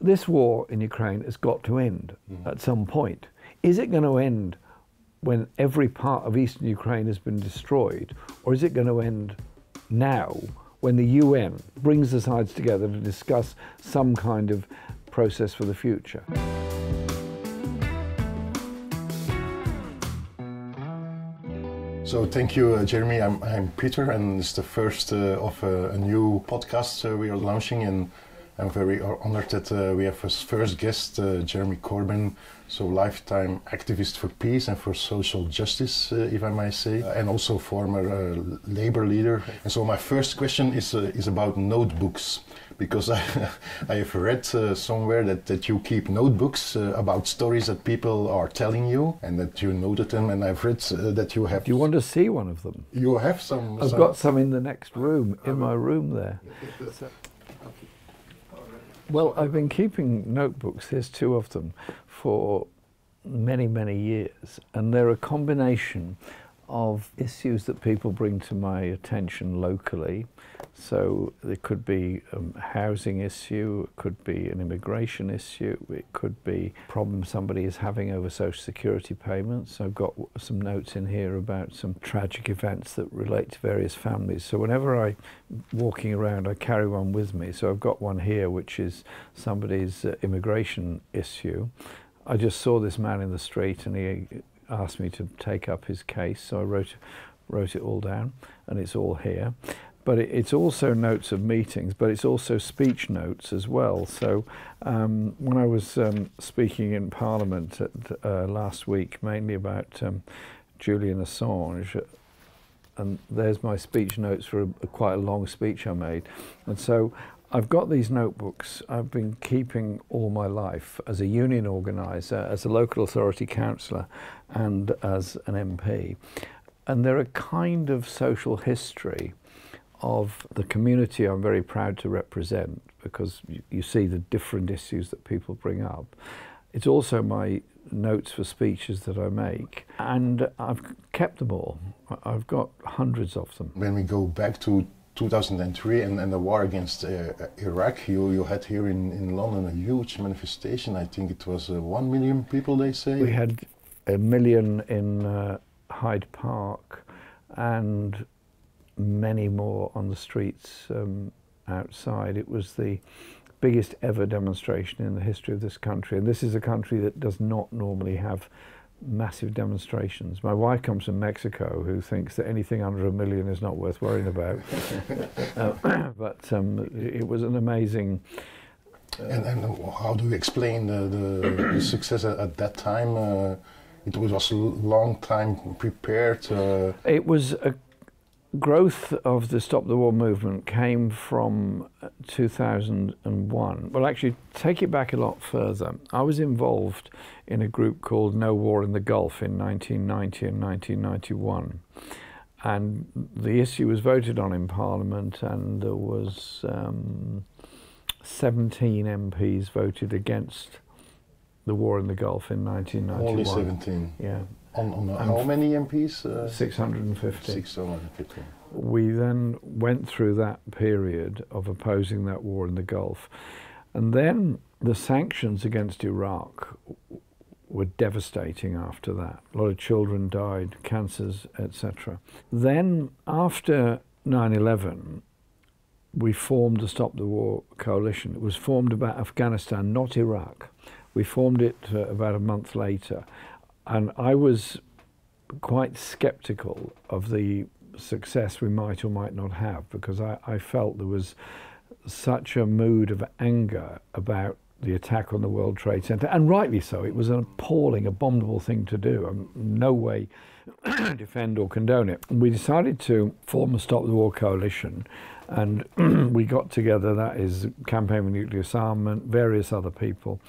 this war in Ukraine has got to end at some point. Is it going to end when every part of eastern Ukraine has been destroyed, or is it going to end now when the UN brings the sides together to discuss some kind of process for the future? So thank you, Jeremy. I'm Peter, and it's the first of a new podcast we are launching, and I'm very honored that we have as first guest Jeremy Corbyn, so lifetime activist for peace and for social justice, if I may say, and also former Labour leader. And so my first question is about notebooks, because I have read somewhere that you keep notebooks about stories that people are telling you, and that you noted them, and I've read that you have... Do you want to see one of them? You have some... I've got some in the next room, in my room there. So, well, I've been keeping notebooks, here's two of them, for many, many years, and they're a combination of issues that people bring to my attention locally. So it could be a housing issue, it could be an immigration issue, it could be a problem somebody is having over social security payments. I've got some notes in here about some tragic events that relate to various families. So whenever I'm walking around, I carry one with me. So I've got one here which is somebody's immigration issue. I just saw this man in the street and he asked me to take up his case, so I wrote it all down, and it's all here. But it's also notes of meetings, but it's also speech notes as well. So when I was speaking in Parliament last week, mainly about Julian Assange, and there's my speech notes for quite a long speech I made. And so I've got these notebooks I've been keeping all my life as a union organiser, as a local authority councillor, and as an MP. And they're a kind of social history of the community I'm very proud to represent, because you see the different issues that people bring up. It's also my notes for speeches that I make, and I've kept them all. I've got hundreds of them. When we go back to 2003 and the war against Iraq, you had here in London a huge manifestation. I think it was 1 million people, they say. We had 1 million in Hyde-Park and many more on the streets outside. It was the biggest ever demonstration in the history of this country, and this is a country that does not normally have massive demonstrations. My wife comes from Mexico, who thinks that anything under 1 million is not worth worrying about. But it was an amazing... And how do you explain the success at that time? It was a long time prepared. It was a growth of the Stop the War movement came from 2001. Well, actually, take it back a lot further. I was involved in a group called No War in the Gulf in 1990 and 1991. And the issue was voted on in Parliament, and there was 17 MPs voted against the war in the Gulf in 1991. Only 17? Yeah. On how many MPs? 650. 650. We then went through that period of opposing that war in the Gulf. And then the sanctions against Iraq were devastating after that. A lot of children died, cancers, etc. Then after 9/11, we formed the Stop the War coalition. It was formed about Afghanistan, not Iraq. We formed it about a month later. And I was quite sceptical of the success we might or might not have, because I felt there was such a mood of anger about the attack on the World Trade Center, and rightly so. It was an appalling, abominable thing to do. In no way defend or condone it. We decided to form a Stop the War coalition, and we got together, that is Campaign for Nuclear Disarmament, various other people,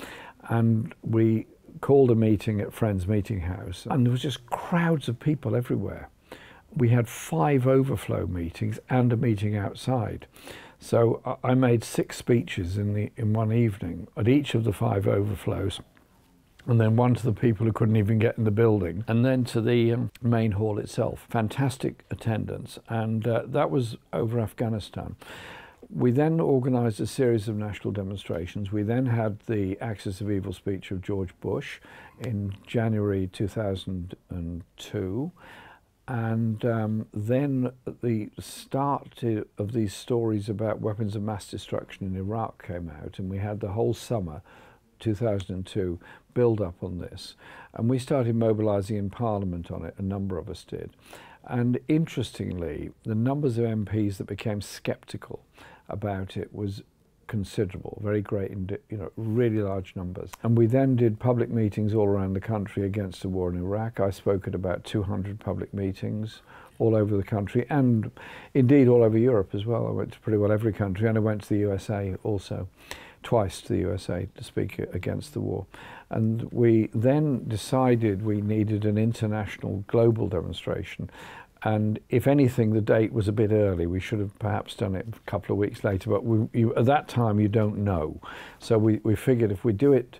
and we called a meeting at Friends Meeting House, and there was just crowds of people everywhere. We had 5 overflow meetings and a meeting outside. So I made 6 speeches in one evening at each of the 5 overflows, and then one to the people who couldn't even get in the building, and then to the main hall itself. Fantastic attendance, and that was over Afghanistan. We then organised a series of national demonstrations. We then had the Axis of Evil speech of George Bush in January 2002. And then the start of these stories about weapons of mass destruction in Iraq came out, and we had the whole summer 2002 build up on this. And we started mobilising in Parliament on it, a number of us did. And interestingly, the numbers of MPs that became sceptical about it was considerable, very great, really large numbers. And we then did public meetings all around the country against the war in Iraq. I spoke at about 200 public meetings all over the country, and indeed all over Europe as well. I went to pretty well every country, and I went to the USA also, twice to the USA to speak against the war. And we then decided we needed an international global demonstration. And if anything, the date was a bit early. We should have perhaps done it a couple of weeks later, but at that time you don't know. So we figured if we do it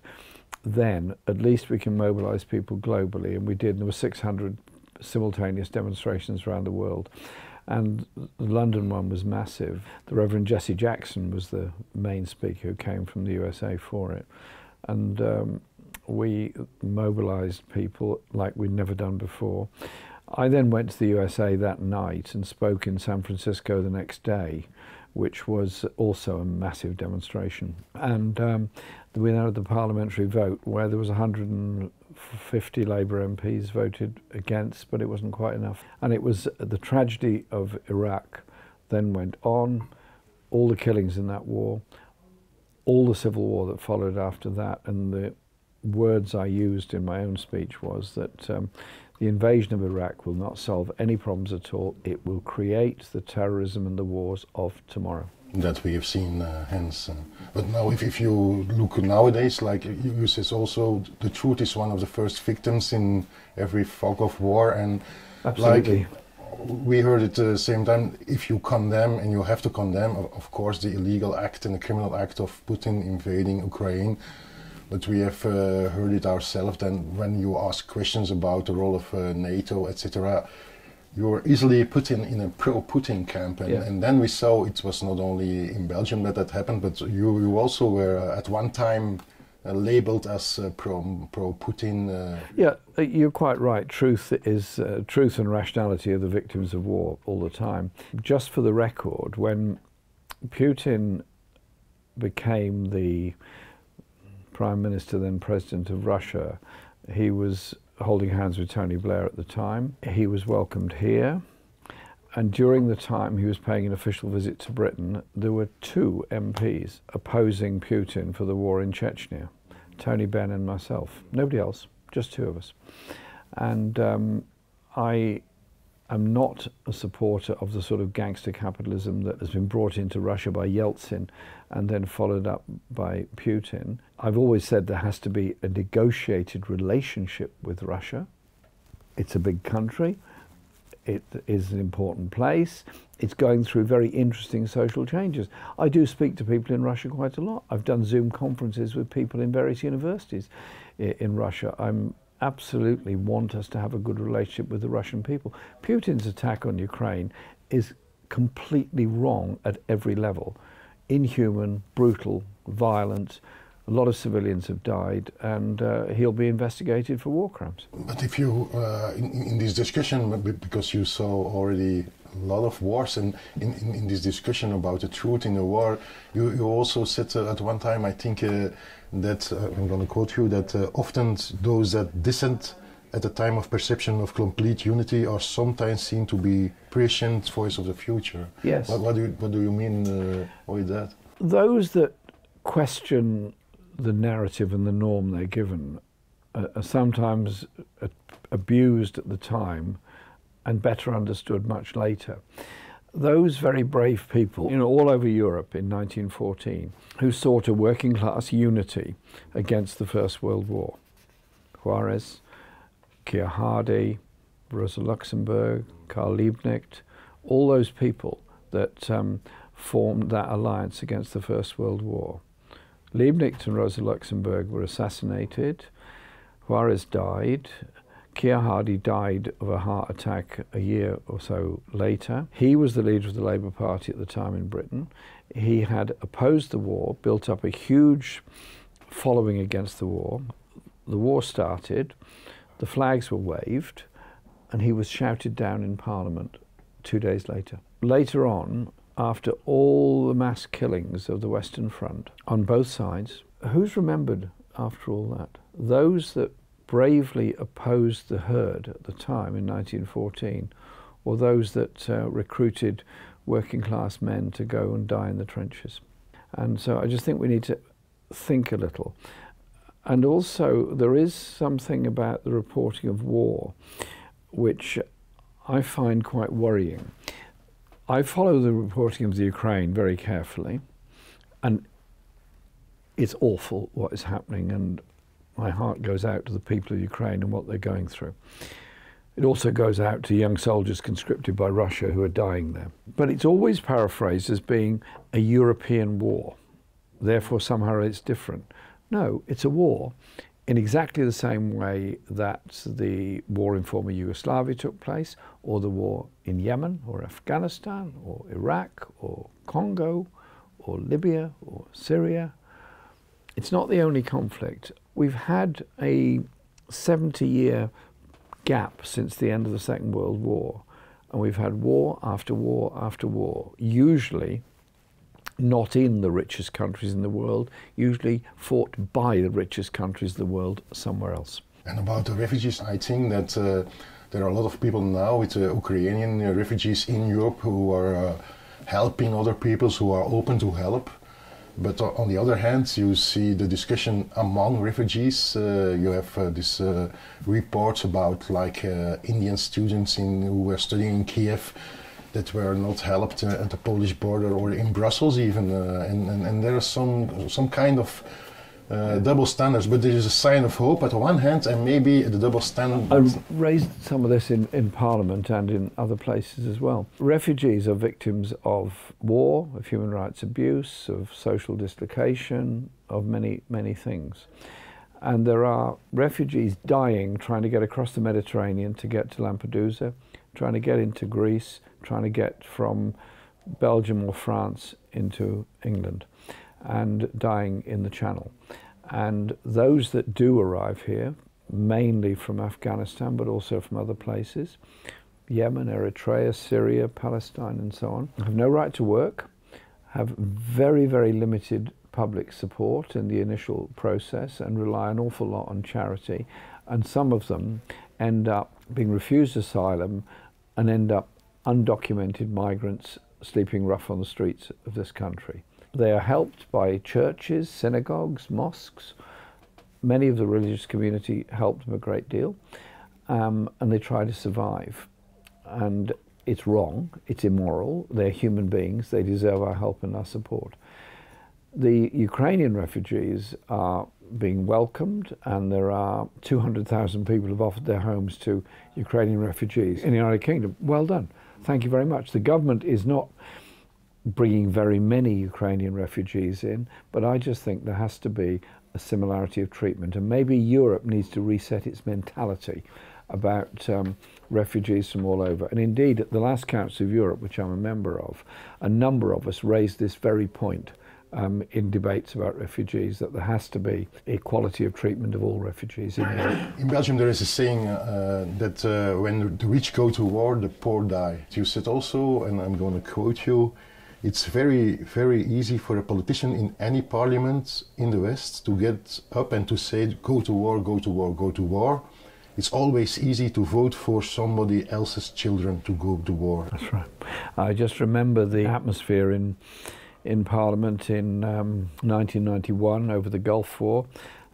then, at least we can mobilise people globally, and we did. There were 600 simultaneous demonstrations around the world. And the London one was massive. The Reverend Jesse Jackson was the main speaker who came from the USA for it. And we mobilised people like we'd never done before. I then went to the USA that night and spoke in San Francisco the next day, which was also a massive demonstration. And we then had the parliamentary vote where there was 150 Labour MPs voted against, but it wasn't quite enough. And it was the tragedy of Iraq then went on, all the killings in that war, all the civil war that followed after that, and the words I used in my own speech was that the invasion of Iraq will not solve any problems at all. It will create the terrorism and the wars of tomorrow. That we have seen hence. But now if you look nowadays, like you says also, the truth is one of the first victims in every fog of war. And absolutely. Like we heard at the same time, if you condemn, and you have to condemn, of course, the illegal act and the criminal act of Putin invading Ukraine. But we have heard it ourselves. Then when you ask questions about the role of NATO, etc., you were easily put in a pro-Putin camp. And then we saw it was not only in Belgium that happened, but you also were at one time labeled as pro-Putin. Yeah, you're quite right. Truth and rationality are the victims of war all the time. Just for the record, when Putin became the Prime Minister, then President of Russia, he was holding hands with Tony Blair at the time. He was welcomed here, and during the time he was paying an official visit to Britain, there were 2 MPs opposing Putin for the war in Chechnya, Tony Benn and myself. Nobody else, just 2 of us. And I am not a supporter of the sort of gangster capitalism that has been brought into Russia by Yeltsin and then followed up by Putin. I've always said there has to be a negotiated relationship with Russia. It's a big country. It is an important place. It's going through very interesting social changes. I do speak to people in Russia quite a lot. I've done Zoom conferences with people in various universities in Russia. I'm absolutely want us to have a good relationship with the Russian people. Putin's attack on Ukraine is completely wrong at every level. Inhuman, brutal, violent. A lot of civilians have died, and he'll be investigated for war crimes. But if you, in this discussion, because you saw already a lot of wars, and in this discussion about the truth in the war, you also said at one time, I think, that, I'm going to quote you, that often those that dissent at the time of perception of complete unity are sometimes seen to be prescient voice of the future. Yes. What do you mean with that? Those that question the narrative and the norm they're given are sometimes abused at the time and better understood much later. Those very brave people, all over Europe in 1914, who sought a working class unity against the First World War. Juarez, Keir Hardie, Rosa Luxemburg, Karl Liebknecht, all those people that formed that alliance against the First World War. Liebknecht and Rosa Luxemburg were assassinated, Juarez died, Keir Hardie died of a heart attack a year or so later. He was the leader of the Labour Party at the time in Britain. He had opposed the war, built up a huge following against the war. The war started, the flags were waved, and he was shouted down in Parliament 2 days later. Later on, after all the mass killings of the Western Front on both sides, who's remembered after all that? Those that bravely opposed the herd at the time in 1914, or those that recruited working class men to go and die in the trenches. And so I just think we need to think a little. And also there is something about the reporting of war which I find quite worrying. I follow the reporting of the Ukraine very carefully, and it's awful what is happening, and my heart goes out to the people of Ukraine and what they're going through. It also goes out to young soldiers conscripted by Russia who are dying there. But it's always paraphrased as being a European war, therefore somehow it's different. No, it's a war in exactly the same way that the war in former Yugoslavia took place, or the war in Yemen, or Afghanistan, or Iraq, or Congo, or Libya, or Syria. It's not the only conflict. We've had a 70-year gap since the end of the Second World War, and we've had war after war after war, usually not in the richest countries in the world, usually fought by the richest countries in the world somewhere else. And about the refugees, I think that there are a lot of people now with Ukrainian refugees in Europe who are helping other peoples, who are open to help. But on the other hand, you see the discussion among refugees. You have this reports about like Indian students who were studying in Kiev that were not helped at the Polish border or in Brussels even, and there are some kind of double standards, but there is a sign of hope at one hand, and maybe the double standard. I raised some of this in Parliament and in other places as well. Refugees are victims of war, of human rights abuse, of social dislocation, of many, many things. And there are refugees dying trying to get across the Mediterranean to get to Lampedusa, trying to get into Greece, trying to get from Belgium or France into England, and dying in the Channel. And those that do arrive here, mainly from Afghanistan, but also from other places, Yemen, Eritrea, Syria, Palestine, and so on, have no right to work, have very, very limited public support in the initial process, and rely an awful lot on charity. And some of them end up being refused asylum and end up undocumented migrants sleeping rough on the streets of this country. They are helped by churches, synagogues, mosques. Many of the religious community help them a great deal, and they try to survive. And it's wrong, it's immoral, they're human beings, they deserve our help and our support. The Ukrainian refugees are being welcomed, and there are 200,000 people who have offered their homes to Ukrainian refugees in the United Kingdom. Well done. Thank you very much. The government is not bringing very many Ukrainian refugees in, but I just think there has to be a similarity of treatment, and maybe Europe needs to reset its mentality about refugees from all over. And indeed, at the last Council of Europe, which I'm a member of, a number of us raised this very point in debates about refugees, that there has to be equality of treatment of all refugees in Europe. In Belgium there is a saying that when the rich go to war, the poor die. You said also, and I'm going to quote you, it's very, very easy for a politician in any parliament in the West to get up and to say, go to war, go to war, go to war. It's always easy to vote for somebody else's children to go to war. That's right. I just remember the atmosphere in Parliament in 1991 over the Gulf War,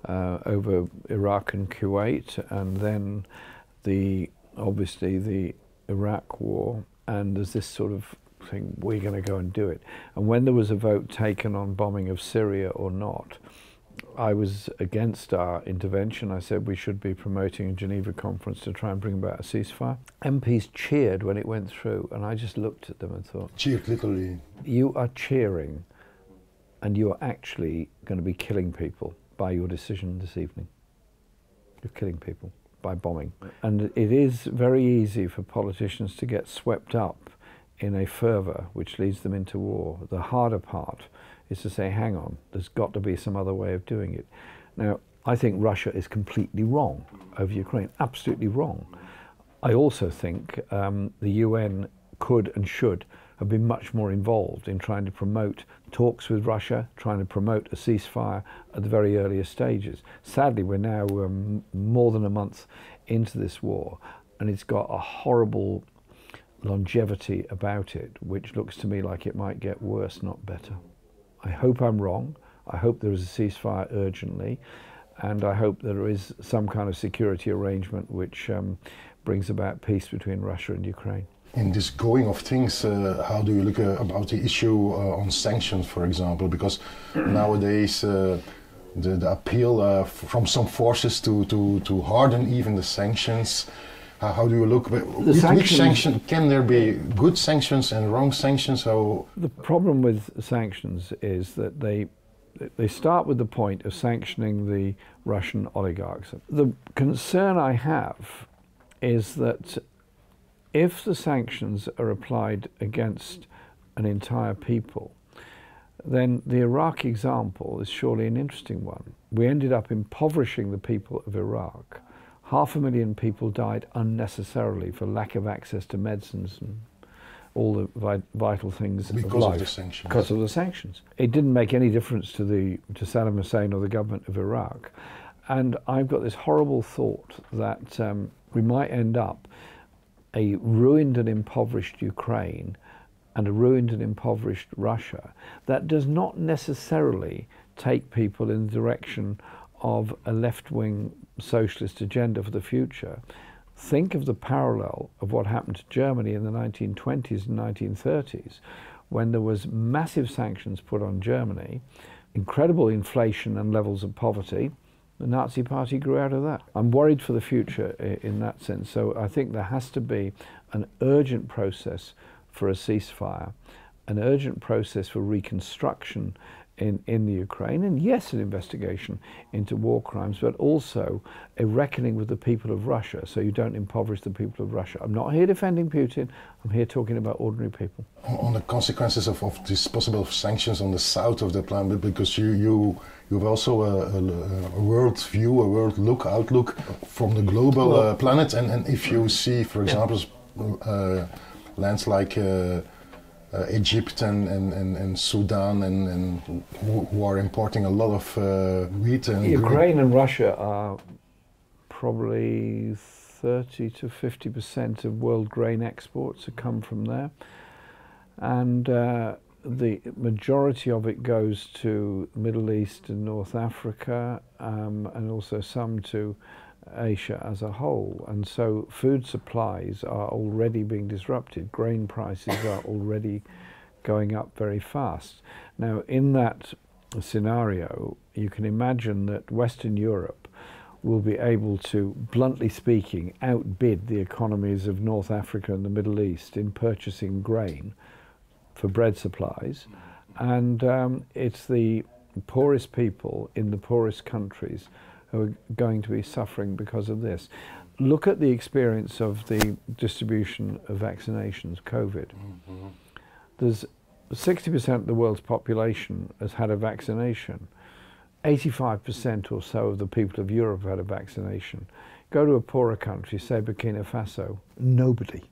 over Iraq and Kuwait, and then obviously the Iraq War, and there's this sort of thing, we're going to go and do it. And when there was a vote taken on bombing of Syria or not, I was against our intervention. I said we should be promoting a Geneva conference to try and bring about a ceasefire. MPs cheered when it went through, and I just looked at them and thought... Cheered, literally. You are cheering, and you are actually going to be killing people by your decision this evening. You're killing people. by bombing. And it is very easy for politicians to get swept up in a fervour which leads them into war. The harder part is to say, hang on, there's got to be some other way of doing it. Now, I think Russia is completely wrong over Ukraine, absolutely wrong. I also think the UN could and should have been much more involved in trying to promote talks with Russia, trying to promote a ceasefire at the very earliest stages. Sadly, we're now more than a month into this war, and it's got a horrible longevity about it, which looks to me like it might get worse, not better. I hope I'm wrong. I hope there is a ceasefire urgently, and I hope there is some kind of security arrangement which brings about peace between Russia and Ukraine. In this going of things, how do you look about the issue on sanctions, for example? Because nowadays the appeal from some forces to harden even the sanctions. How do you look? Which sanction can there be good sanctions and wrong sanctions? The problem with sanctions is that they start with the point of sanctioning the Russian oligarchs. The concern I have is that if the sanctions are applied against an entire people, then the Iraq example is surely an interesting one. We ended up impoverishing the people of Iraq. 500,000 people died unnecessarily for lack of access to medicines and all the vital things of life. Because of the sanctions. Because of the sanctions. It didn't make any difference to Saddam Hussein or the government of Iraq. And I've got this horrible thought that we might end up a ruined and impoverished Ukraine and a ruined and impoverished Russia that does not necessarily take people in the direction of a left-wing socialist agenda for the future. Think of the parallel of what happened to Germany in the 1920s and 1930s, when there was massive sanctions put on Germany, incredible inflation and levels of poverty. The Nazi Party grew out of that. I'm worried for the future in that sense. So I think there has to be an urgent process for a ceasefire, an urgent process for reconstruction in the Ukraine, and yes, an investigation into war crimes, but also a reckoning with the people of Russia, so you don't impoverish the people of Russia. I'm not here defending Putin, I'm here talking about ordinary people. On the consequences of these possible sanctions on the south of the planet, because you have also a world view, a world outlook from the global planet, and if you see, for example, lands like Egypt and Sudan and who are importing a lot of wheat and Ukraine and Russia are probably 30 to 50% of world grain exports have come from there, and the majority of it goes to Middle East and North Africa, and also some to Asia as a whole. And so food supplies are already being disrupted. Grain prices are already going up very fast. Now, in that scenario, you can imagine that Western Europe will be able to, bluntly speaking, outbid the economies of North Africa and the Middle East in purchasing grain for bread supplies. And it's the poorest people in the poorest countries who are going to be suffering because of this. Look at the experience of the distribution of vaccinations, COVID. Mm-hmm. There's 60% of the world's population has had a vaccination. 85% or so of the people of Europe have had a vaccination. Go to a poorer country, say Burkina Faso, nobody.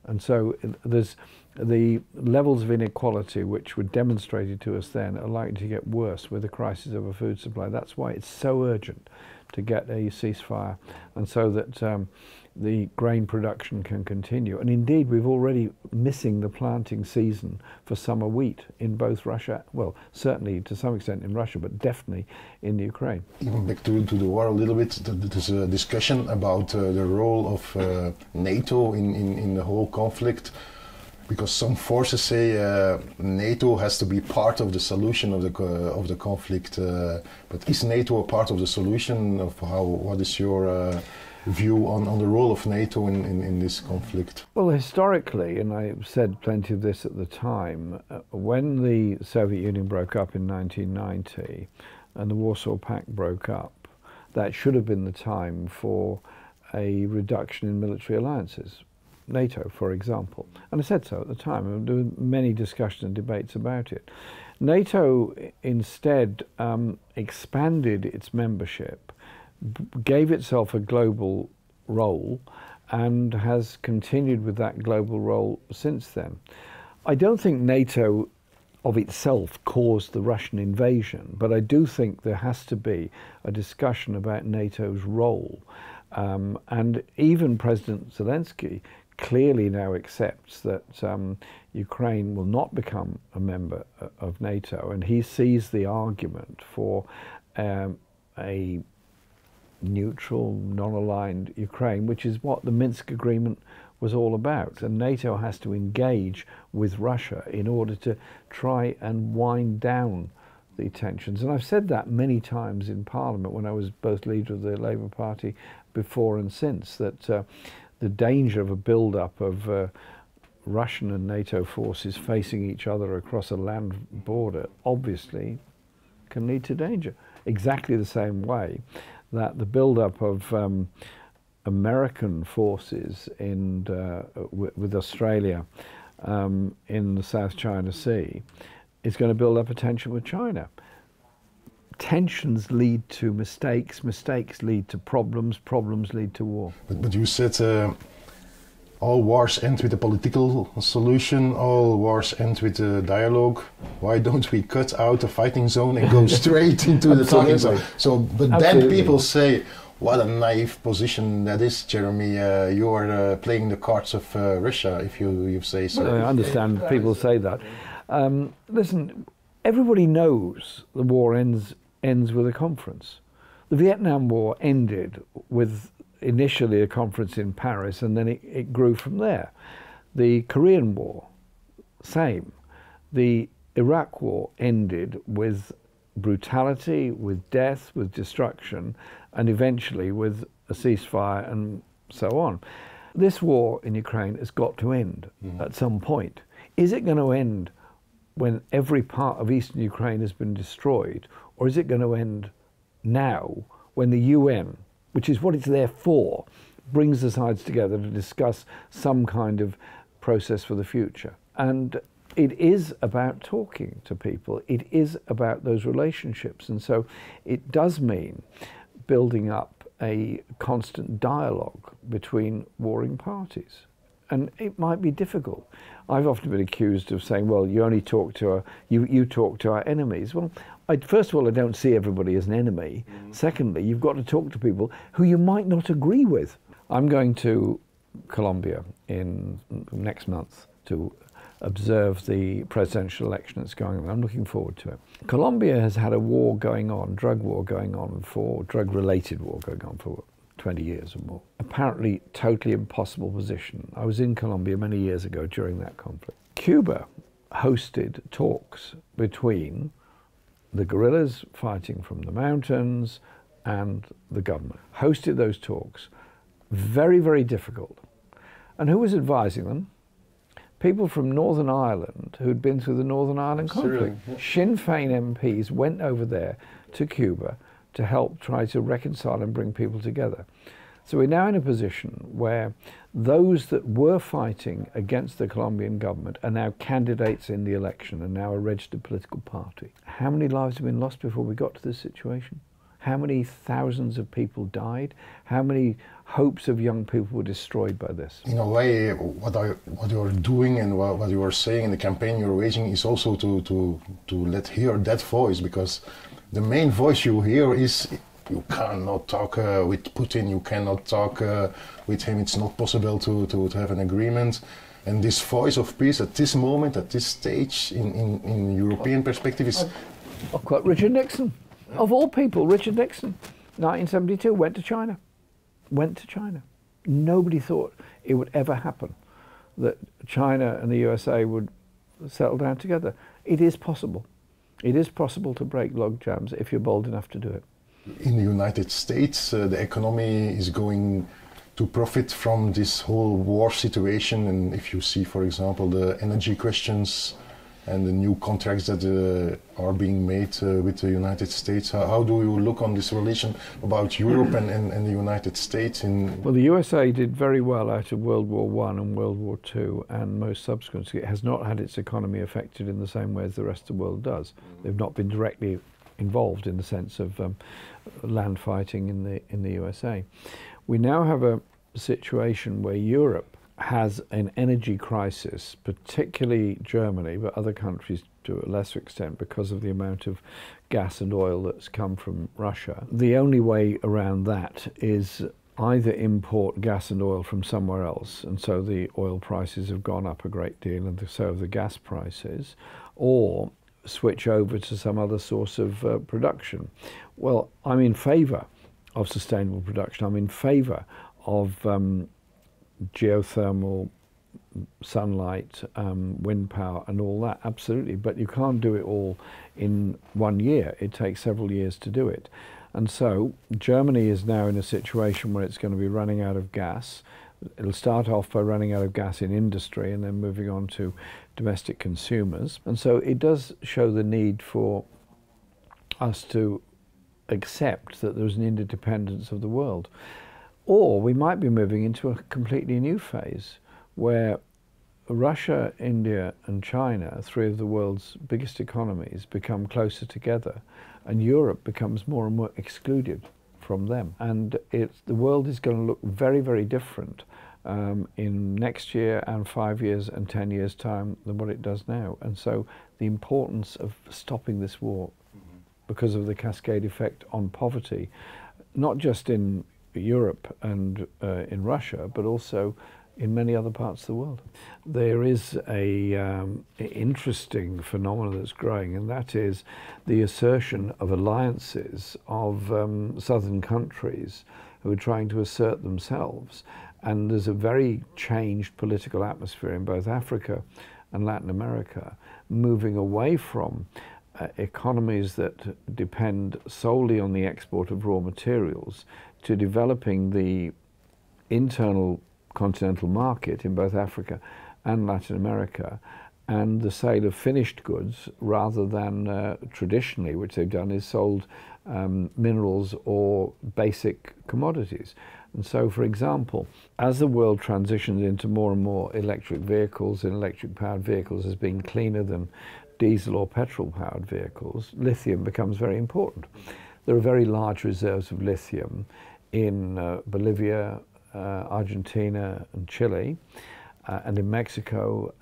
And so there's the levels of inequality which were demonstrated to us then are likely to get worse with the crisis of a food supply. That's why it's so urgent to get a ceasefire, and so that the grain production can continue. And indeed, we've already missing the planting season for summer wheat in both Russia, well, certainly to some extent in Russia, but definitely in the Ukraine. Even back to the war a little bit, there's a discussion about the role of NATO in the whole conflict, because some forces say NATO has to be part of the solution of the conflict. But is NATO a part of the solution? What is your view on the role of NATO in this conflict? Well, historically, and I said plenty of this at the time, when the Soviet Union broke up in 1990 and the Warsaw Pact broke up, that should have been the time for a reduction in military alliances. NATO, for example. And I said so at the time, and there were many discussions and debates about it. NATO instead expanded its membership, gave itself a global role, and has continued with that global role since then. I don't think NATO of itself caused the Russian invasion, but I do think there has to be a discussion about NATO's role. And even President Zelensky clearly now accepts that Ukraine will not become a member of NATO, and he sees the argument for a neutral, non-aligned Ukraine, which is what the Minsk agreement was all about. And NATO has to engage with Russia in order to try and wind down the tensions. And I've said that many times in Parliament when I was both leader of the Labour Party before and since, that the danger of a build-up of Russian and NATO forces facing each other across a land border obviously can lead to danger. Exactly the same way that the build-up of American forces in, with Australia in the South China Sea is going to build up a tension with China. Tensions lead to mistakes, mistakes lead to problems, problems lead to war. But you said all wars end with a political solution, all wars end with a dialogue. Why don't we cut out the fighting zone and go straight into the talking zone? So, but then people say, what a naive position that is, Jeremy. You're playing the cards of Russia, if you say so. Well, I understand people say that. Listen, everybody knows the war ends with a conference. The Vietnam War ended with initially a conference in Paris, and then it grew from there. The Korean War, same. The Iraq War ended with brutality, with death, with destruction, and eventually with a ceasefire and so on. This war in Ukraine has got to end at some point. Is it going to end when every part of eastern Ukraine has been destroyed, or is it going to end now when the UN, which is what it's there for, brings the sides together to discuss some kind of process for the future? And it is about talking to people. It is about those relationships. And so it does mean building up a constant dialogue between warring parties. And it might be difficult. I've often been accused of saying, well, you only talk to you talk to our enemies. Well, first of all, I don't see everybody as an enemy. Secondly, you've got to talk to people who you might not agree with. I'm going to Colombia in next month to observe the presidential election that's going on. I'm looking forward to it. Colombia has had a war going on, drug-related war going on for 20 years or more. Apparently totally impossible position. I was in Colombia many years ago during that conflict. Cuba hosted talks between the guerrillas fighting from the mountains and the government. Hosted those talks. Very, very difficult. And who was advising them? People from Northern Ireland who'd been through the Northern Ireland conflict. Sinn Féin MPs went over there to Cuba to help try to reconcile and bring people together. So we're now in a position where those that were fighting against the Colombian government are now candidates in the election and now a registered political party. How many lives have been lost before we got to this situation? How many thousands of people died? How many hopes of young people were destroyed by this? In a way, what you're doing and what you are saying in the campaign you're waging is also to let hear that voice, because the main voice you hear is you cannot talk with Putin, you cannot talk with him, it's not possible to have an agreement. And this voice of peace at this moment, at this stage, in European perspective is... I'll quote Richard Nixon. Of all people, Richard Nixon, 1972, went to China. Went to China. Nobody thought it would ever happen, that China and the USA would settle down together. It is possible. It is possible to break log jams if you're bold enough to do it. In the United States, the economy is going to profit from this whole war situation. And if you see, for example, the energy questions and the new contracts that are being made with the United States. How do you look on this relation about Europe and the United States? Well, the USA did very well out of World War I and World War II, and most subsequently it has not had its economy affected in the same way as the rest of the world does. They've not been directly involved in the sense of land fighting in the USA. We now have a situation where Europe has an energy crisis, particularly Germany, but other countries to a lesser extent because of the amount of gas and oil that's come from Russia. The only way around that is either import gas and oil from somewhere else, and so the oil prices have gone up a great deal and so have the gas prices, or switch over to some other source of production. Well, I'm in favour of sustainable production. I'm in favour of geothermal, sunlight, wind power and all that, absolutely, but you can't do it all in 1 year. It takes several years to do it. And so Germany is now in a situation where it's going to be running out of gas. It'll start off by running out of gas in industry and then moving on to domestic consumers. And so it does show the need for us to accept that there's an interdependence of the world. Or we might be moving into a completely new phase where Russia, India and China, three of the world's biggest economies, become closer together and Europe becomes more and more excluded from them. And the world is going to look very, very different in next year and 5 years and 10 years' time than what it does now. And so the importance of stopping this war because of the cascade effect on poverty, not just in Europe and in Russia, but also in many other parts of the world. There is a interesting phenomenon that's growing, and that is the assertion of alliances of southern countries who are trying to assert themselves. And there's a very changed political atmosphere in both Africa and Latin America, moving away from economies that depend solely on the export of raw materials to developing the internal continental market in both Africa and Latin America, and the sale of finished goods rather than traditionally, which they've done, is sold minerals or basic commodities. And so, for example, as the world transitions into more and more electric vehicles and electric-powered vehicles as being cleaner than diesel or petrol-powered vehicles, lithium becomes very important. There are very large reserves of lithium in Bolivia, Argentina and Chile, and in Mexico,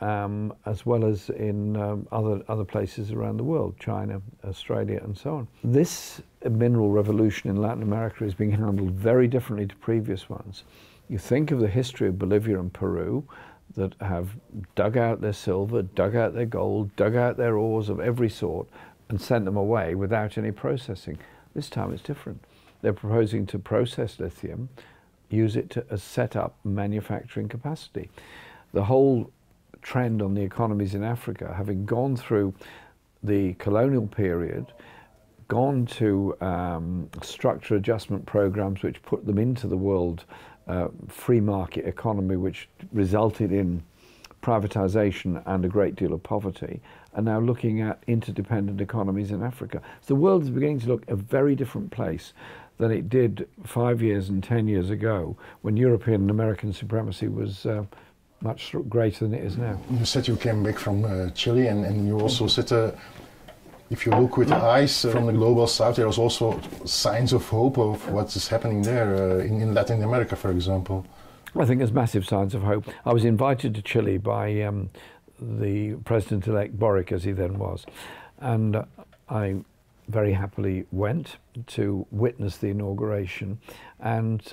as well as in other places around the world, China, Australia and so on. This mineral revolution in Latin America is being handled very differently to previous ones. You think of the history of Bolivia and Peru that have dug out their silver, dug out their gold, dug out their ores of every sort and sent them away without any processing. This time it's different. They're proposing to process lithium, use it to set up manufacturing capacity. The whole trend on the economies in Africa, having gone through the colonial period, gone to structure adjustment programs which put them into the world free market economy, which resulted in privatization and a great deal of poverty, and now looking at interdependent economies in Africa. So the world is beginning to look a very different place than it did 5 years and 10 years ago, when European and American supremacy was much greater than it is now. You said you came back from Chile, and you also said, if you look with the eyes from the global south, there is also signs of hope of what is happening there in Latin America, for example. I think there's massive signs of hope. I was invited to Chile by the President-elect Boric, as he then was, and I very happily went to witness the inauguration and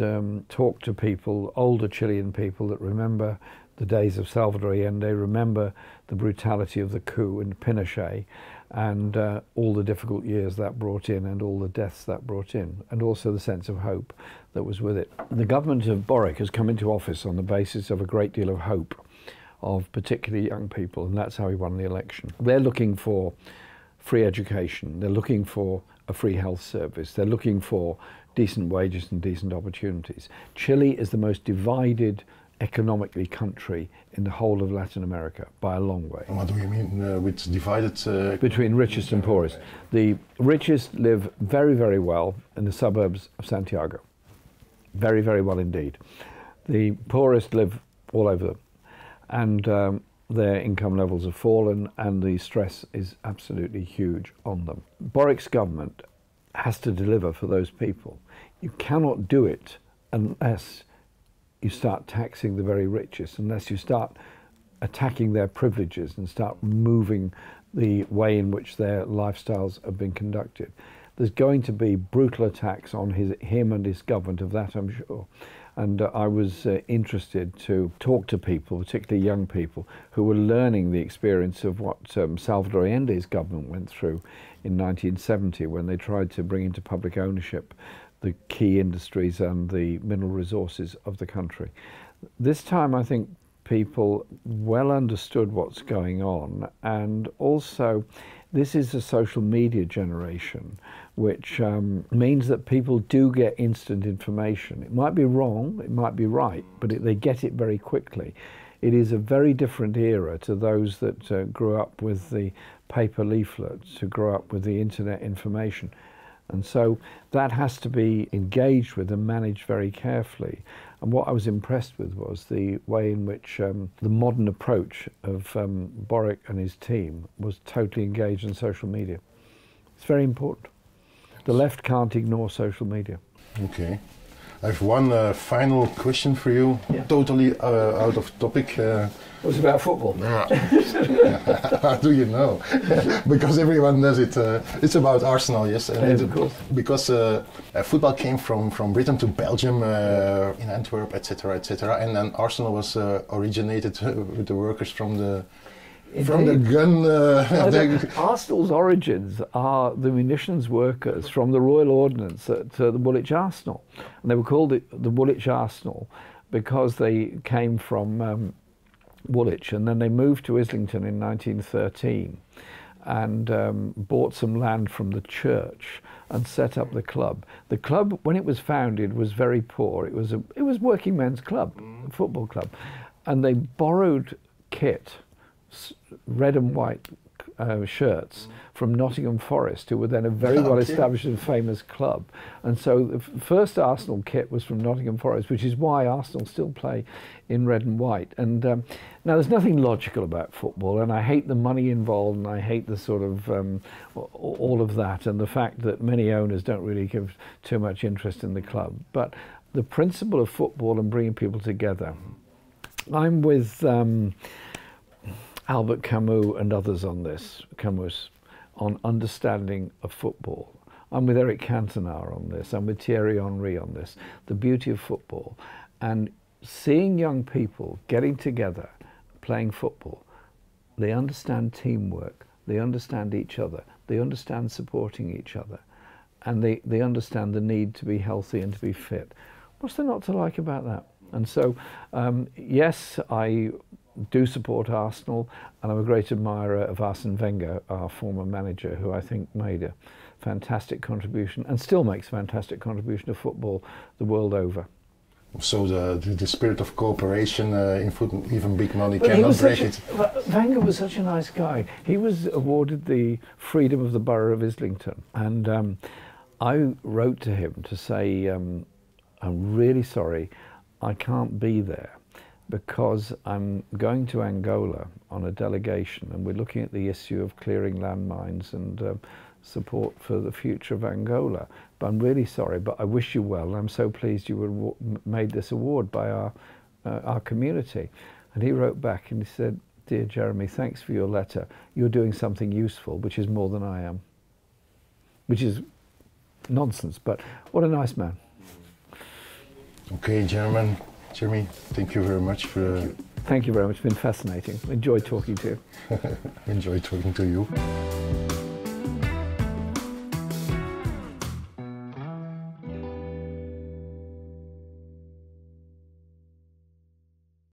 talk to people, older Chilean people that remember the days of Salvador Allende, remember the brutality of the coup in Pinochet, and all the difficult years that brought in and all the deaths that brought in, and also the sense of hope that was with it. The government of Boric has come into office on the basis of a great deal of hope of particularly young people, and that's how he won the election. They're looking for free education, they're looking for a free health service, they're looking for decent wages and decent opportunities. Chile is the most divided economically country in the whole of Latin America by a long way. What do you mean with divided? Between richest and poorest. The richest live very, very well in the suburbs of Santiago. Very, very well indeed. The poorest live all over them. And their income levels have fallen and the stress is absolutely huge on them. Boric's government has to deliver for those people. You cannot do it unless you start taxing the very richest, unless you start attacking their privileges and start moving the way in which their lifestyles have been conducted. There's going to be brutal attacks on him and his government, of that I'm sure. And I was interested to talk to people, particularly young people, who were learning the experience of what Salvador Allende's government went through in 1970 when they tried to bring into public ownership the key industries and the mineral resources of the country. This time I think people well understood what's going on, and also this is a social media generation, which means that people do get instant information. It might be wrong, it might be right, but they get it very quickly. It is a very different era to those that grew up with the paper leaflets, who grew up with the internet information. And so that has to be engaged with and managed very carefully. And what I was impressed with was the way in which the modern approach of Boric and his team was totally engaged in social media. It's very important. The left can't ignore social media. Okay. I have one final question for you, totally out of topic. It was about football. How do you know? Because everyone does it. It's about Arsenal, yes. Yes, of course. Because football came from Britain to Belgium, in Antwerp, etc., etc., and then Arsenal was originated with the workers from the gun. Arsenal's origins are the munitions workers from the Royal Ordnance at the Woolwich Arsenal. And they were called the Woolwich Arsenal because they came from Woolwich, and then they moved to Islington in 1913 and bought some land from the church and set up the club. The club, when it was founded, was very poor. It was working men's club, football club, and they borrowed kit, red and white shirts from Nottingham Forest, who were then a very well established and famous club. And so the first Arsenal kit was from Nottingham Forest, which is why Arsenal still play in red and white. And now there's nothing logical about football, and I hate the money involved, and I hate the sort of all of that, and the fact that many owners don't really give too much interest in the club. But the principle of football and bringing people together. I'm with Albert Camus and others on this, Camus, on understanding of football. I'm with Eric Cantona on this, I'm with Thierry Henry on this, the beauty of football. And seeing young people getting together, playing football, they understand teamwork, they understand each other, they understand supporting each other, and they understand the need to be healthy and to be fit. What's there not to like about that? And so, yes, I do support Arsenal, and I'm a great admirer of Arsene Wenger, our former manager, who I think made a fantastic contribution and still makes a fantastic contribution to football the world over. So the spirit of cooperation in football, even big money cannot break it. Wenger was such a nice guy. He was awarded the freedom of the borough of Islington, and I wrote to him to say, I'm really sorry, I can't be there, because I'm going to Angola on a delegation, and we're looking at the issue of clearing landmines and support for the future of Angola. But I'm really sorry, but I wish you well, and I'm so pleased you were made this award by our community. And he wrote back and he said, "Dear Jeremy, thanks for your letter. You're doing something useful, which is more than I am." Which is nonsense, but what a nice man. Okay, Jeremy, thank you very much for... Thank you very much, it's been fascinating. Enjoyed talking to you. Enjoyed talking to you.